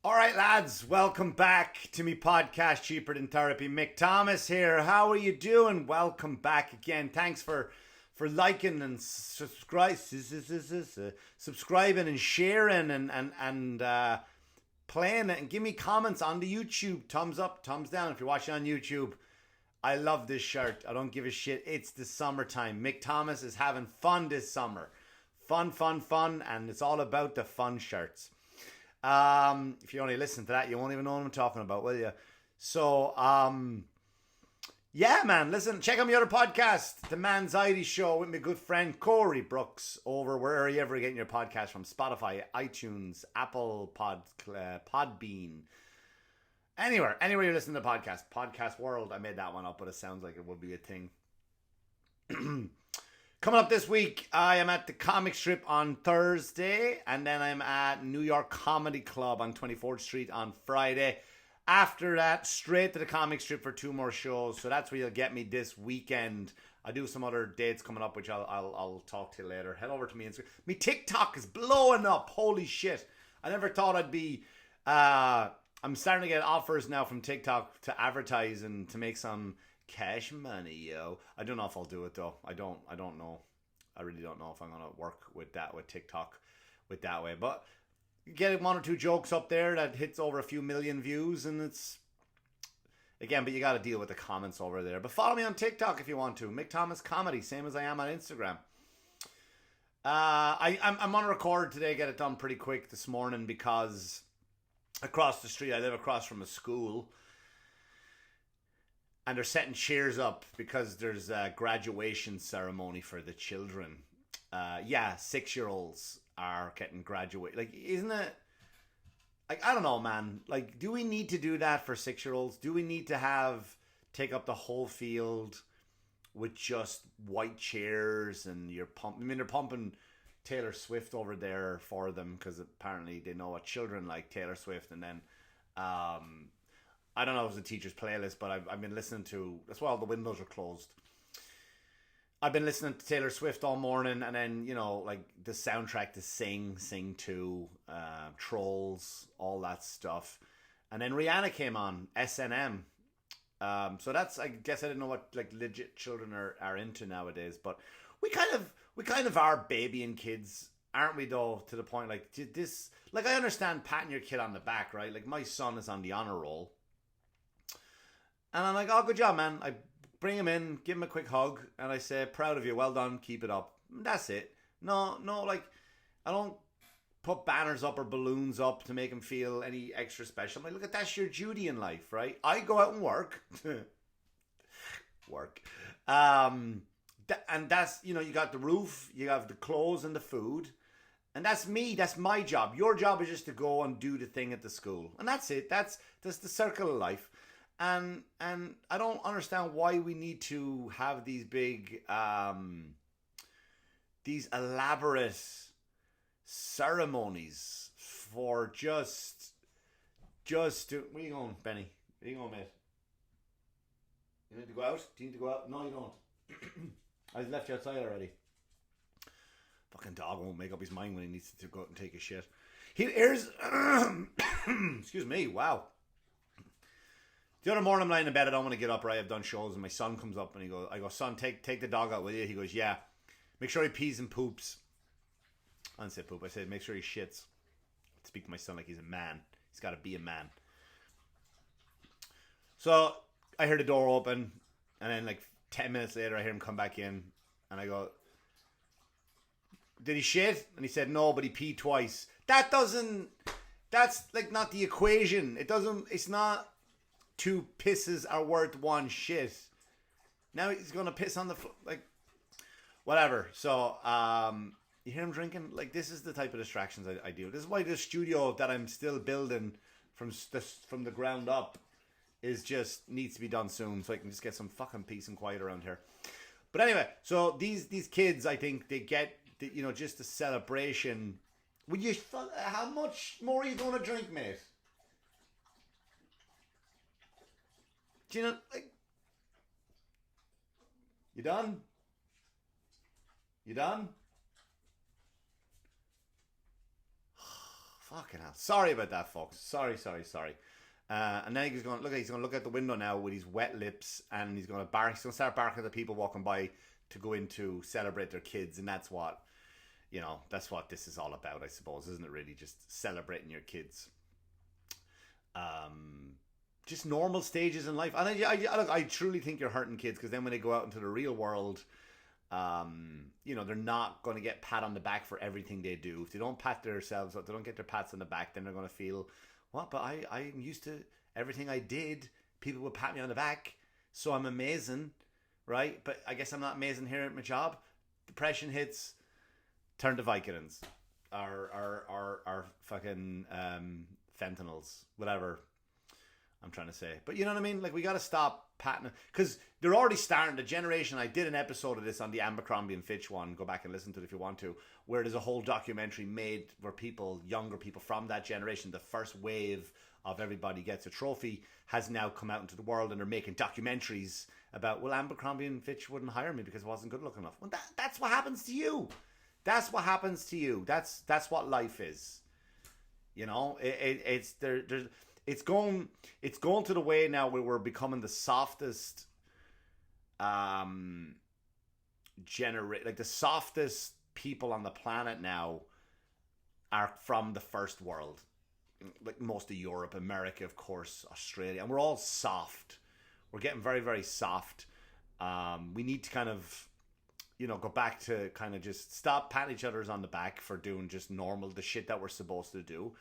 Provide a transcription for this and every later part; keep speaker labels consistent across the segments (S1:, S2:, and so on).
S1: All right, lads, welcome back to me podcast, Cheaper Than Therapy. Mick Thomas here. How are you doing? Welcome back again. Thanks for liking and subscribing and sharing and playing it, and give me comments on the YouTube. Thumbs up, thumbs down if you're watching on YouTube. I love this shirt. I don't give a shit. It's the summertime. Mick Thomas is having fun this summer. Fun, and it's all about the fun shirts. If you only listen to that, you won't even know what I'm talking about, will you? So, yeah, man, listen, check out my other podcast, The Manxiety Show, with my good friend Corey Brooks, over wherever you ever getting your podcast from. Spotify, iTunes, Apple Podbean. Anywhere you listen to the podcast world. I made that one up, but it sounds like it would be a thing. Coming up this week, I am at the Comic Strip on Thursday, and then I'm at New York Comedy Club on 24th Street on Friday. After that, straight to the Comic Strip for 2 more shows, so that's where you'll get me this weekend. I do some other dates coming up, which I'll talk to you later. Head over to me Instagram. Me TikTok is blowing up. Holy shit! I never thought I'd be. I'm starting to get offers now from TikTok to advertise and to make some cash money, yo. I don't know if I'll do it though. I don't know. I really don't know if I'm gonna work with TikTok with that way. But you get 1 or 2 jokes up there that hits over a few million views, and it's again. But you got to deal with the comments over there. But follow me on TikTok if you want to. Mick Thomas Comedy, same as I am on Instagram. I'm on record today. Get it done pretty quick this morning because across the street, I live across from a school. And they're setting chairs up because there's a graduation ceremony for the children. 6-year-olds are getting graduated. Like, isn't it? Like, I don't know, man. Like, do we need to do that for 6-year-olds? Do we need to take up the whole field with just white chairs and you're pumping? I mean, they're pumping Taylor Swift over there for them because apparently they know what children like, Taylor Swift, and then I don't know if it was a teacher's playlist, but I've been listening to. That's why all the windows are closed. I've been listening to Taylor Swift all morning, and then like the soundtrack to Sing 2, Trolls, all that stuff, and then Rihanna came on S&M. So that's, I guess I didn't know what like legit children are into nowadays, but we kind of are babying kids, aren't we? Though, to the point like this, like I understand patting your kid on the back, right? Like my son is on the honor roll. And I'm like, oh, good job, man. I bring him in, give him a quick hug, and I say, proud of you, well done, keep it up. And that's it. No, like, I don't put banners up or balloons up to make him feel any extra special. I'm like, look, that's your duty in life, right? I go out and work. And that's, you got the roof, you have the clothes and the food. And that's me. That's my job. Your job is just to go and do the thing at the school. And that's it. That's the circle of life. And I don't understand why we need to have these big, these elaborate ceremonies for just where are you going, Benny? Where are you going, mate? You need to go out? Do you need to go out? No, you don't. I left you outside already. Fucking dog won't make up his mind when he needs to go out and take a shit. Here's, excuse me, wow. The other morning I'm lying in bed, I don't want to get up, right? I've done shows, and my son comes up and I go, son, take the dog out with you. He goes, yeah. Make sure he pees and poops. I didn't say poop, I said make sure he shits. I speak to my son like he's a man. He's got to be a man. So I hear the door open, and then like 10 minutes later I hear him come back in, and I go, did he shit? And he said, no, but he peed twice. That's like not the equation. It's not 2 pisses are worth 1 shit. Now he's going to piss on the like, whatever. So, you hear him drinking? Like, this is the type of distractions I do. This is why this studio that I'm still building from the ground up is just needs to be done soon, so I can just get some fucking peace and quiet around here. But anyway, so these kids, I think they get just a celebration. Would you? How much more are you going to drink, mate? Do you know, like, you done? You done? Fucking hell. Sorry about that, folks. Sorry. And then he's going to look out the window now with his wet lips, and he's going to bark. He's going to start barking at the people walking by to go in to celebrate their kids, and that's what this is all about, I suppose, isn't it? Really, just celebrating your kids. Just normal stages in life, and I truly think you're hurting kids, because then when they go out into the real world, they're not going to get pat on the back for everything they do. If they don't pat themselves, if they don't get their pats on the back, then they're going to feel, what? But I'm used to everything I did. People would pat me on the back, so I'm amazing, right? But I guess I'm not amazing here at my job. Depression hits, turn to Vicodins, or fucking fentanyls, whatever I'm trying to say. But you know what I mean? Like, we got to stop patting, because they're already starting. The generation, I did an episode of this on the Abercrombie and Fitch one. Go back and listen to it if you want to, where there's a whole documentary made where younger people from that generation, the first wave of everybody gets a trophy, has now come out into the world, and they're making documentaries about, well, Abercrombie and Fitch wouldn't hire me because I wasn't good looking enough. Well, that's what happens to you. That's what happens to you. That's what life is. You know, it's going to the way now where we're becoming the softest the softest people on the planet now are from the first world. Like most of Europe, America, of course, Australia, and we're all soft. We're getting very, very soft. We need to kind of, go back to kind of just stop patting each other's on the back for doing just the shit that we're supposed to do.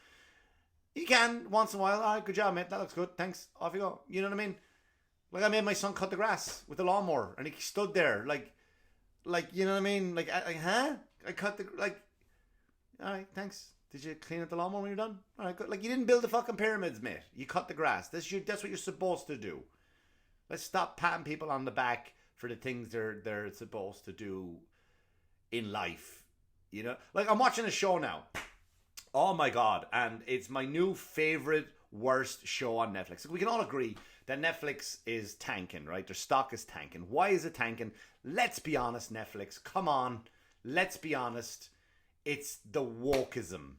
S1: You can, once in a while. All right, good job, mate. That looks good. Thanks. Off you go. You know what I mean? Like, I made my son cut the grass with the lawnmower, and he stood there, like, you know what I mean? Like, huh? I cut all right, thanks. Did you clean up the lawnmower when you're done? All right, good. Like, you didn't build the fucking pyramids, mate. You cut the grass. That's what you're supposed to do. Let's stop patting people on the back for the things they're supposed to do in life. You know? Like, I'm watching a show now. Oh my God. And it's my new favorite worst show on Netflix. We can all agree that Netflix is tanking, right? Their stock is tanking. Why is it tanking? Let's be honest, Netflix. Come on. Let's be honest. It's the wokeism,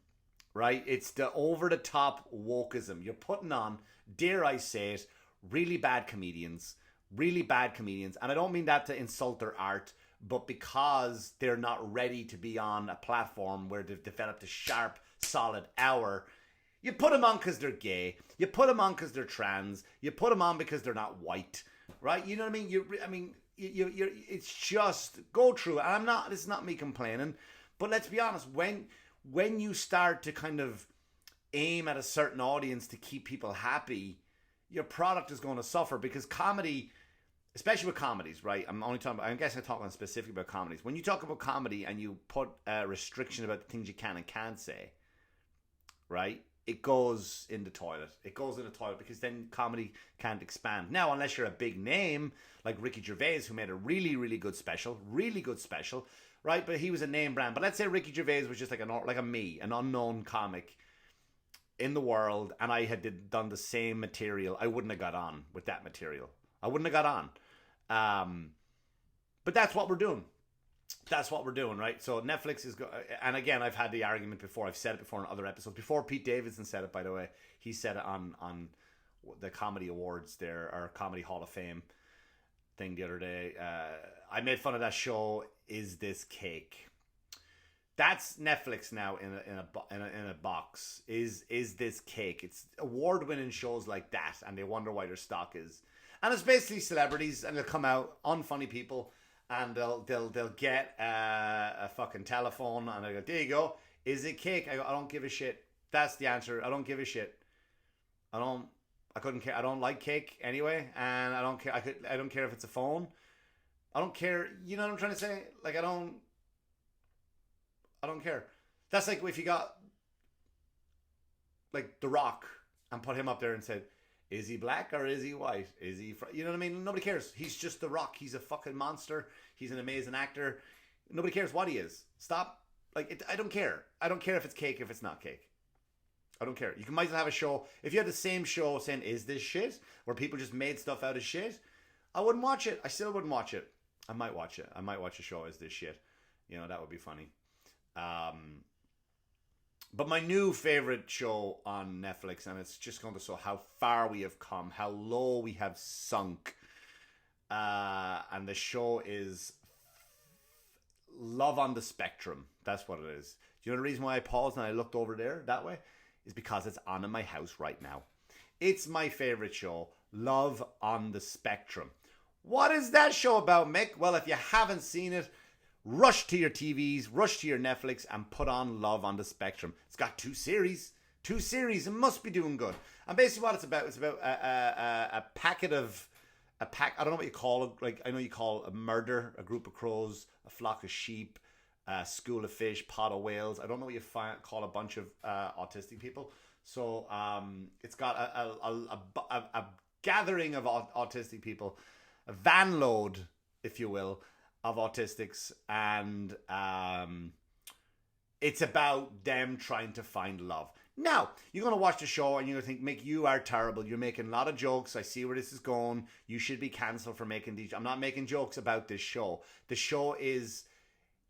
S1: right? It's the over-the-top wokeism. You're putting on, dare I say it, really bad comedians. Really bad comedians. And I don't mean that to insult their art, but because they're not ready to be on a platform where they've developed a sharp, solid hour. You put them on because they're gay. You put them on because they're trans. You put them on because they're not white, right? You know what I mean? It's just go through it. And it's not me complaining, but let's be honest. When you start to kind of aim at a certain audience to keep people happy, your product is going to suffer, because comedy, especially with comedies, right? I guess I'm talking specifically about comedies. When you talk about comedy and you put a restriction about the things you can and can't say, right? It goes in the toilet. It goes in the toilet, because then comedy can't expand. Now, unless you're a big name like Ricky Gervais, who made a really, really good special, right? But he was a name brand. But let's say Ricky Gervais was just like an unknown comic in the world, and I had done the same material. I wouldn't have got on with that material. I wouldn't have got on. But that's what we're doing. That's what we're doing, right? So Netflix is and again, I've had the argument before. I've said it before in other episodes. Before Pete Davidson said it, by the way. He said it on the Comedy Awards there, or Comedy Hall of Fame thing the other day. I made fun of that show, Is This Cake? That's Netflix now in a box. Is This Cake? It's award-winning shows like that, and they wonder why their stock is. And it's basically celebrities, and they'll come out, unfunny people, and they'll get a fucking telephone, and I go, there you go. Is it cake? I go, I don't give a shit. That's the answer. I don't give a shit. I couldn't care. I don't like cake anyway, and I don't care. I don't care if it's a phone. I don't care. You know what I'm trying to say? Like, I don't care. That's like if you got like The Rock and put him up there and said, is he black or is he white? Is he you know what I mean? Nobody cares. He's just The Rock. He's a fucking monster. He's an amazing actor. Nobody cares what he is. Stop. Like, I don't care. I don't care if it's cake, if it's not cake. I don't care. You might as well have a show. If you had the same show saying, is this shit? Where people just made stuff out of shit. I wouldn't watch it. I still wouldn't watch it. I might watch it. I might watch a show, Is This Shit? You know, that would be funny. But my new favorite show on Netflix, and it's just going to show how far we have come, how low we have sunk. And the show is Love on the Spectrum. That's what it is. Do you know the reason why I paused and I looked over there that way? Is because it's on in my house right now. It's my favorite show, Love on the Spectrum. What is that show about, Mick? Well, if you haven't seen it, rush to your TVs, rush to your Netflix, and put on Love on the Spectrum. It's got two series. It must be doing good. And basically what it's about a packet of... I don't know what you call it. Like, I know you call a murder, a group of crows, a flock of sheep, a school of fish, pod of whales. I don't know what you call a bunch of autistic people. So it's got a gathering of autistic people, a van load, if you will, of autistics, and it's about them trying to find love. Now, you're going to watch the show and you're going to think, Mick, you are terrible. You're making a lot of jokes. I see where this is going. You should be cancelled for making these. I'm not making jokes about this show. The show is,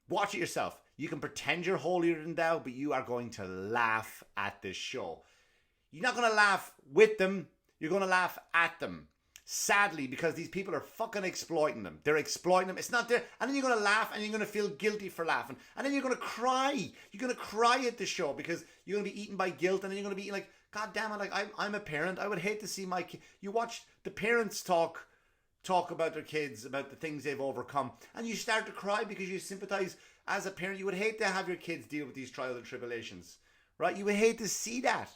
S1: watch it yourself. You can pretend you're holier than thou, but you are going to laugh at this show. You're not going to laugh with them. You're going to laugh at them. Sadly, because these people are fucking exploiting them. They're exploiting them. It's not there. And then you're going to laugh and you're going to feel guilty for laughing. And then you're going to cry. You're going to cry at the show because you're going to be eaten by guilt. And then you're going to be like, God damn it, like I'm a parent. I would hate to see my kid. You watch the parents talk about their kids, about the things they've overcome. And you start to cry because you sympathize as a parent. You would hate to have your kids deal with these trials and tribulations. Right? You would hate to see that.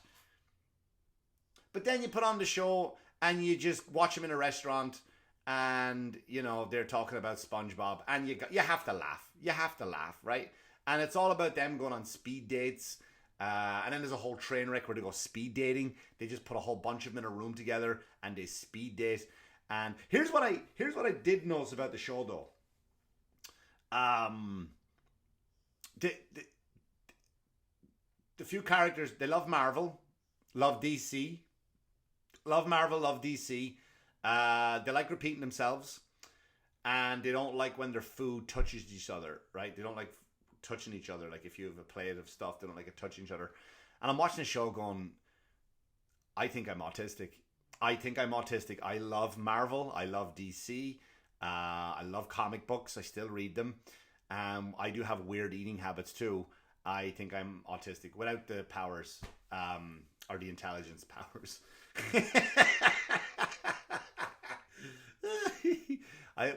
S1: But then you put on the show and you just watch them in a restaurant and, you know, they're talking about SpongeBob and you have to laugh. You have to laugh, right? And it's all about them going on speed dates. And then there's a whole train wreck where they go speed dating. They just put a whole bunch of them in a room together and they speed date. And here's what I did notice about the show, though. The few characters, they love Marvel, love DC. Love Marvel, love DC. They like repeating themselves. And they don't like when their food touches each other, right? They don't like touching each other. Like if you have a plate of stuff, they don't like it touching each other. And I'm watching the show going, I think I'm autistic. I love Marvel. I love DC. I love comic books. I still read them. I do have weird eating habits too. I think I'm autistic without the powers or the intelligence powers.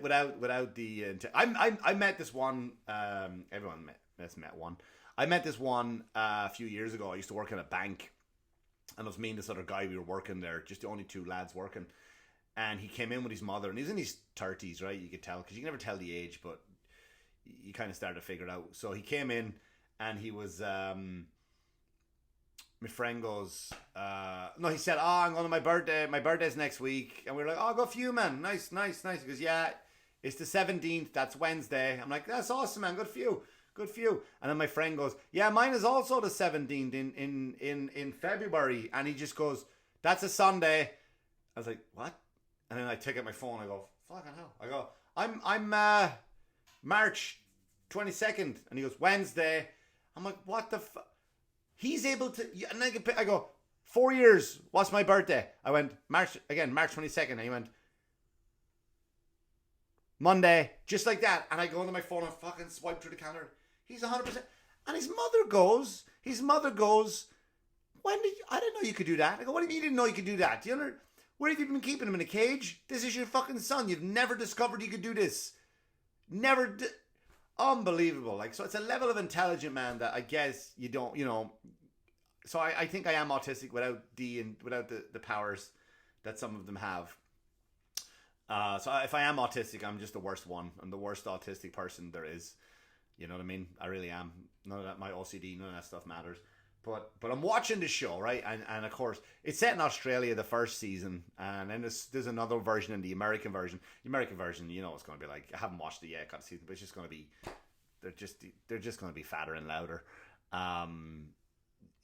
S1: without the I met this one. Everyone met one. I met this one a few years ago. I used to work in a bank, and it was me and this other guy. We were working there, just the only two lads working. And he came in with his mother, and he's in his 30s, right? You could tell because you can never tell the age, but you kind of started to figure it out. So he came in, and he was. My friend goes, no, he said, I'm going to my birthday. My birthday's next week. And we were like, oh, good for you, man. Nice. He goes, yeah, it's the 17th. That's Wednesday. I'm like, that's awesome, man. Good for you. And then my friend goes, yeah, mine is also the 17th in February. And he just goes, that's a Sunday. I was like, what? And then I take out my phone. I go, fucking hell. I go, I'm March 22nd. And he goes, Wednesday. I'm like, what the fuck? He's able to, and I go, 4 years, what's my birthday? I went, March 22nd. And he went, Monday, just like that. And I go into my phone and fucking swipe through the calendar. He's 100%. And his mother goes, I didn't know you could do that. I go, what do you mean you didn't know you could do that? Do you know, where have you been keeping him, in a cage? This is your fucking son. You've never discovered you could do this. Unbelievable. Like, so it's a level of intelligent man that I guess you don't, you know. So I think I am autistic without the powers that some of them have. So if I am autistic, I'm just the worst one. I'm the worst autistic person there is. You know what I mean? I really am. None of that, my OCD, none of that stuff matters. But I'm watching the show, right? And of course, it's set in Australia, the first season. And then there's another version in the American version. The American version, you know, it's going to be like, I haven't watched it yet, got to see it, but it's just going to be, they're just going to be fatter and louder.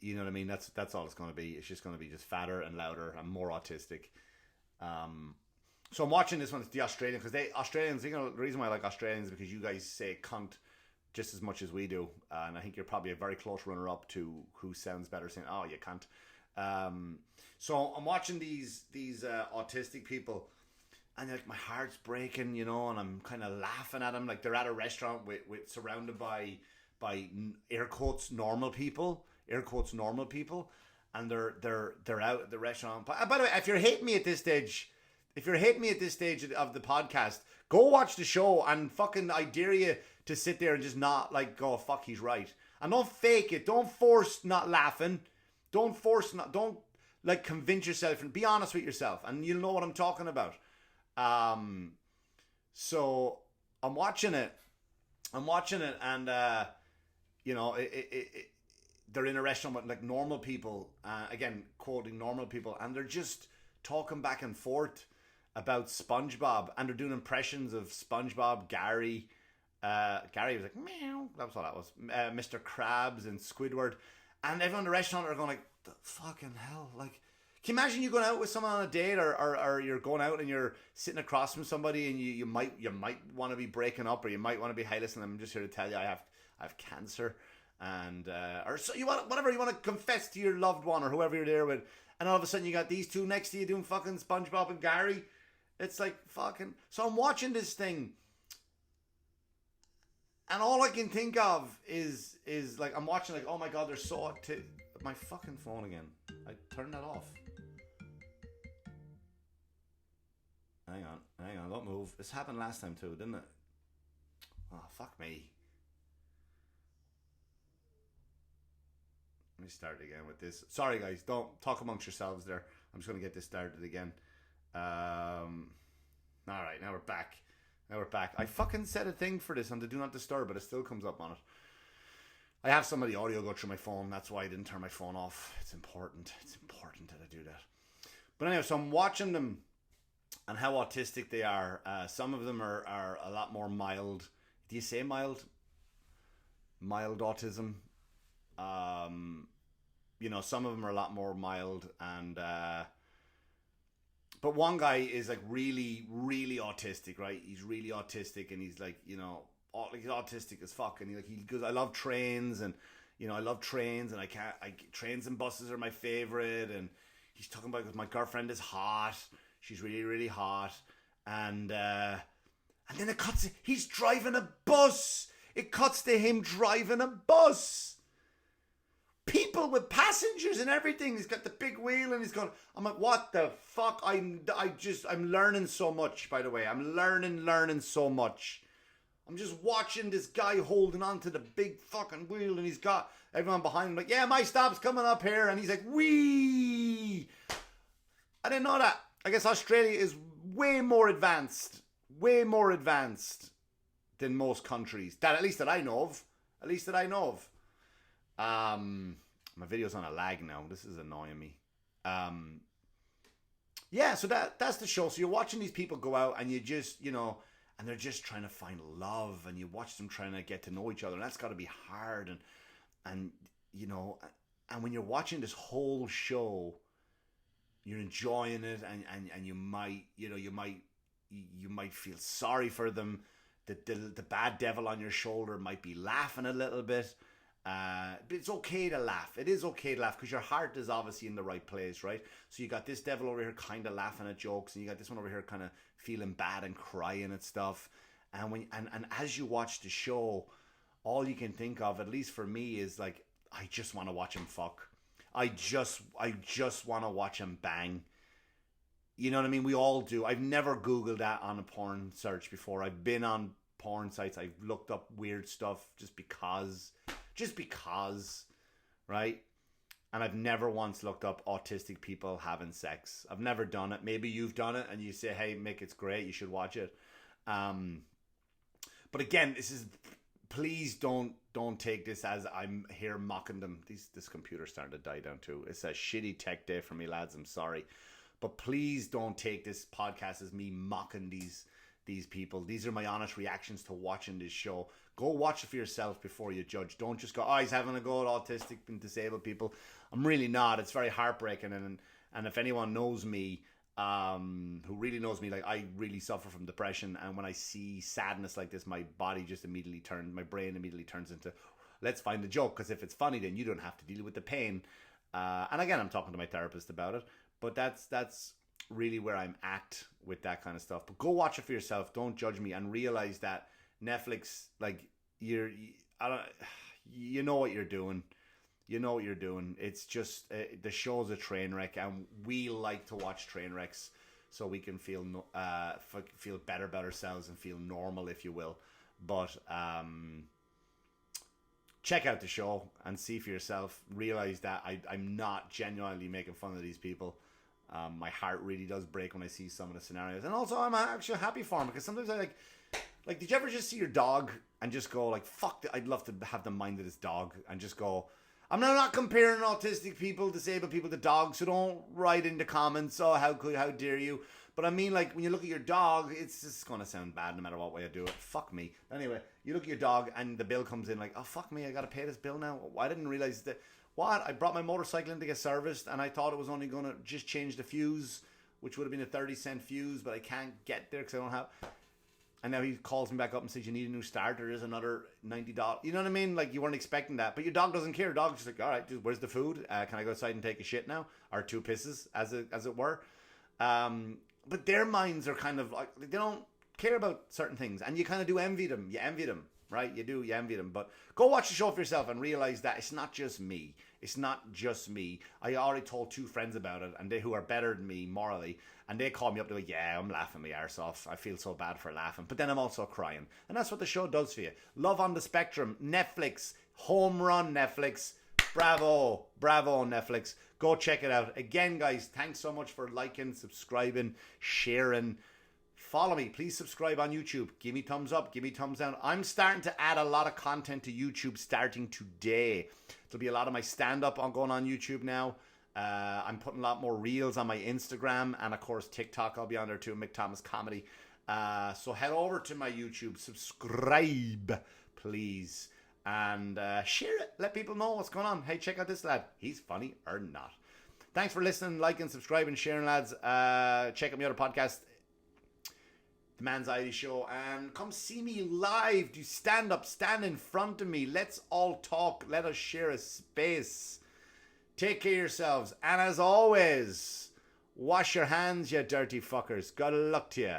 S1: You know what I mean? That's all it's going to be. It's just going to be just fatter and louder and more autistic. So I'm watching this one. It's the Australian, because Australians, you know, the reason why I like Australians is because you guys say cunt just as much as we do, and I think you're probably a very close runner-up to who sounds better saying, "Oh, you can't." So I'm watching these autistic people, and like my heart's breaking, you know, and I'm kind of laughing at them like they're at a restaurant with surrounded by air quotes normal people, and they're out at the restaurant. But by the way, if you're hating me at this stage. If you're hating me at this stage of the podcast, go watch the show and fucking I dare you to sit there and just not like go, fuck, he's right. And don't fake it. Don't force not laughing. Don't like convince yourself and be honest with yourself and you'll know what I'm talking about. So I'm watching it and you know, they're in a restaurant with like normal people, again, quoting normal people, and they're just talking back and forth about SpongeBob, and they're doing impressions of SpongeBob, Gary. Gary was like, meow. That was all that was. Mr. Krabs and Squidward. And everyone in the restaurant are going like, the fucking hell. Like, can you imagine you going out with someone on a date or you're going out and you're sitting across from somebody and you might want to be breaking up or you might want to be, hey, listen, I'm just here to tell you I have cancer. And, or so you want, whatever, you want to confess to your loved one or whoever you're there with. And all of a sudden you got these two next to you doing fucking SpongeBob and Gary. It's like fucking... So I'm watching this thing. And all I can think of is like, I'm watching like, oh my God, they're so... My fucking phone again. I turned that off. Hang on, don't move. This happened last time too, didn't it? Oh, fuck me. Let me start again with this. Sorry guys, don't talk amongst yourselves there. I'm just going to get this started again. Alright, now we're back. I fucking set a thing for this on the Do Not Disturb, but it still comes up on it. I have some of the audio go through my phone. That's why I didn't turn my phone off. It's important that I do that. But anyway, so I'm watching them and how autistic they are. Some of them are a lot more mild. Do you say mild? Mild autism. You know, some of them are a lot more mild, and but one guy is like really, really autistic, right? He's really autistic, and he's like, you know, he's autistic as fuck, and he goes, I love trains, and you know, and trains and buses are my favorite, and he's talking about, because my girlfriend is hot, she's really, really hot, and then it cuts, he's driving a bus. It cuts to him driving a bus. People with passengers and everything. He's got the big wheel and he's going, I'm like, what the fuck? I'm learning so much, by the way. I'm learning so much. I'm just watching this guy holding on to the big fucking wheel and he's got everyone behind him like, yeah, my stop's coming up here. And he's like, wee. I didn't know that. I guess Australia is way more advanced than most countries. At least that I know of. My video's on a lag now. This is annoying me. Yeah, so that's the show. So you're watching these people go out and you just, you know, and they're just trying to find love, and you watch them trying to get to know each other, and that's got to be hard. And you know, and when you're watching this whole show, you're enjoying it, and you might, you know, you might feel sorry for them. The bad devil on your shoulder might be laughing a little bit. But it's okay to laugh. It is okay to laugh because your heart is obviously in the right place, right? So you got this devil over here kind of laughing at jokes, and you got this one over here kind of feeling bad and crying at stuff. And and as you watch the show, all you can think of, at least for me, is like, I just want to watch him fuck. I just want to watch him bang. You know what I mean? We all do. I've never Googled that on a porn search before. I've been on porn sites. I've looked up weird stuff just because, right? And I've never once looked up autistic people having sex. I've never done it. Maybe you've done it and you say, hey, Mick, it's great. You should watch it. But again, please don't take this as I'm here mocking them. This computer's starting to die down too. It's a shitty tech day for me, lads. I'm sorry. But please don't take this podcast as me mocking these people. These are my honest reactions to watching this show. Go watch it for yourself before you judge. Don't just go, oh, he's having a go at autistic and disabled people. I'm really not. It's very heartbreaking. And if anyone knows me, who really knows me, like I really suffer from depression, and when I see sadness like this, my brain immediately turns into, let's find the joke, because if it's funny, then you don't have to deal with the pain. And again, I'm talking to my therapist about it, but that's really where I'm at with that kind of stuff. But go watch it for yourself. Don't judge me, and realize that Netflix, like you know what you're doing. You know what you're doing. It's just the show's a train wreck, and we like to watch train wrecks so we can feel better about ourselves and feel normal, if you will. But check out the show and see for yourself. Realize that I'm not genuinely making fun of these people. My heart really does break when I see some of the scenarios, and also I'm actually happy for them, because sometimes I like. Did you ever just see your dog and just go like, "Fuck! I'd love to have the mind of this dog," and just go. I'm not comparing autistic people, disabled people to dogs, so don't write in the comments, oh, how dare you. But I mean, like, when you look at your dog, it's just going to sound bad no matter what way I do it. Fuck me. Anyway, you look at your dog and the bill comes in like, oh, fuck me, I got to pay this bill now. I didn't realize that. What? I brought my motorcycle in to get serviced, and I thought it was only going to just change the fuse, which would have been a 30-cent fuse, but I can't get there because I don't have... And now he calls me back up and says, you need a new starter. There's another $90. You know what I mean? Like, you weren't expecting that. But your dog doesn't care. Your dog's just like, all right, where's the food? Can I go outside and take a shit now? Or two pisses, as it were. But their minds are kind of like, they don't care about certain things. And you kind of do envy them. You envy them, right? You envy them. But go watch the show for yourself and realize that it's not just me. It's not just me. I already told 2 friends about it, and who are better than me morally. And they call me up, they're like, yeah, I'm laughing my arse off. I feel so bad for laughing. But then I'm also crying. And that's what the show does for you. Love on the Spectrum. Netflix. Home run, Netflix. Bravo. Bravo, Netflix. Go check it out. Again, guys, thanks so much for liking, subscribing, sharing. Follow me. Please subscribe on YouTube. Give me thumbs up. Give me thumbs down. I'm starting to add a lot of content to YouTube starting today. There'll be a lot of my stand-up going on YouTube now. I'm putting a lot more reels on my Instagram, and of course TikTok. I'll be on there too, Mick Thomas Comedy. So head over to my YouTube, subscribe please, and share it. Let people know what's going on. Hey, check out this lad. He's funny or not. Thanks for listening, liking, subscribing, sharing, lads. Check out my other podcast, The Manxiety Show, and come see me live. Do stand up, stand in front of me. Let's all talk. Let us share a space. Take care of yourselves. And as always, wash your hands, you dirty fuckers. Good luck to you.